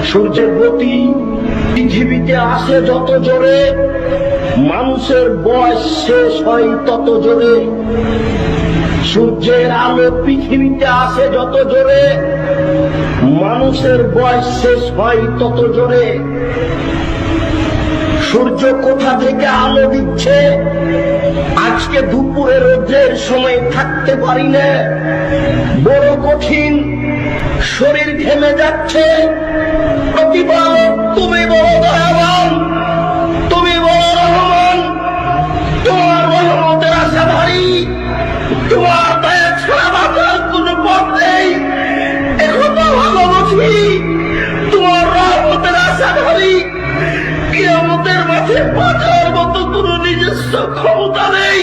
সূর্যের গতি পৃথিবীতে আসে যত জোরে, মানুষের বয়স শেষ হয় তত জোরে। সূর্যের আলো পৃথিবীতে আসে যত জোরে, মানুষের বয়স শেষ হয় তত জোরে। সূর্য কোথা থেকে আলো দিচ্ছে? আজকে দুপুরে রোদের সময় থাকতে পারি না, বড় কঠিন, শরীর ঘেমে যাচ্ছে। প্রতিপালক তুমি বড় দয়াবান, তুমি বড় রহমান, তোমার রহমতের আশা ভারী, তোমার দয়া ছাড়া বাঁচার কোন পথ নেই। এখন তো ভালোবাসি, তোমার রহমতের আশা ভারী। কিয়ামতের মাঠে বাঁচার মতো কোন নিজস্ব ক্ষমতা নেই,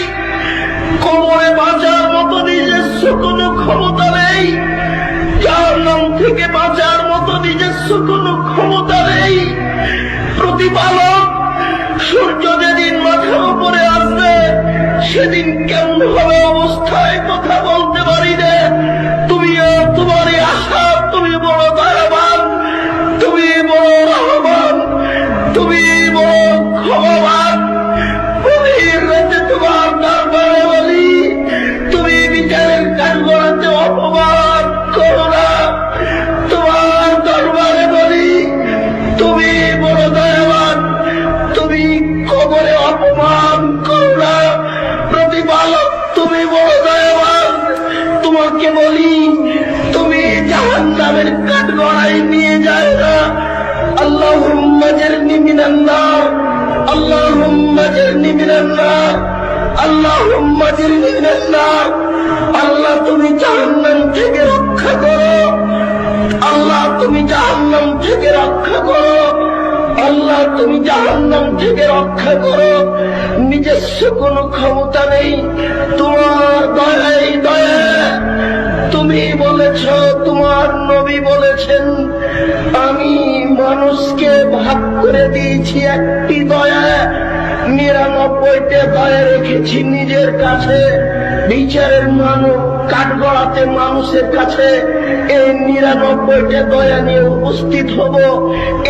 কবরে বাঁচার মতো নিজস্ব কোন ক্ষমতা নেই, জাহান্নাম থেকে বাঁচার মতো নিজস্ব কোন ক্ষমতা নেই। প্রতিপালক, সূর্য যেদিন মাথার উপরে আসবে সেদিন কেমন হবে অবস্থায় কথা বলতে পারি না। তুমিও তোমারই আশা, তুমি বড় দয়াবান, তুমি বড় রহমান, তুমি বড় ক্ষমাবান। গভীর রাতে তোমার দরবারে বলি, তুমি বিচারের কাজ করাতে অপমান করো না। তোমার দরবারে বলি, তুমি বড় দয়াবান, তুমি কবরে অপমান করো না। প্রতিপালক তুমি বড় দয়াবান, তোমাকে বলি তুমি জাহান্নামের কাঠগড়ায় নিয়ে যায় না। আল্লাহুম্মা জারনি মিনান নার, আল্লাহুম্মা জারনি মিনান নার, আল্লাহুম্মা জারনি মিনান নার। আল্লাহ তুমি জাহান্নাম থেকে রক্ষা করো, আল্লাহ তুমি জাহান্নাম থেকে রক্ষা করো, আল্লাহ তুমি জাহান্নাম থেকে রক্ষা করো। নিজস্ব কোনো ক্ষমতা নেই, তোমার দয়াই দয়া। তুমি বলেছ, তোমার নবী বলেছেন, আমি মানুষকে ভাগ করে দিয়েছি একটি দয়া, ৯৯টা দয়া রেখেছি নিজের কাছে। বিচারের মানুষ কাঠগড়াতে মানুষের কাছে এই ৯৯টা দয়া নিয়ে উপস্থিত হব,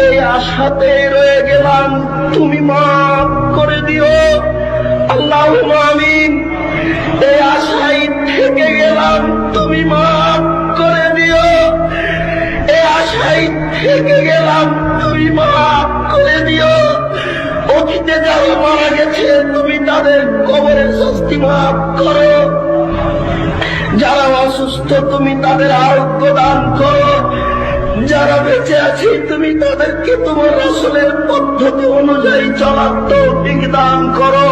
এই আশাতে রয়ে গেলাম। তুমি মাফ করে দিও, আল্লাহুম্মা আমিন। এই আশায় থেকে গেলাম, তুমি মাফ করে দিও। এই আশায় থেকে গেলাম, তুমি মাফ করে দিও। অতীতে যারা মারা গেছে তুমি তাদের কবরের শাস্তি মাফ করো, যারা অসুস্থ তুমি তাদের আরোগ্য দান করো, যারা বেঁচে আছে তুমি তাদেরকে তোমার রাসূলের পদ্ধতি অনুযায়ী চলার তৌফিক দান করো।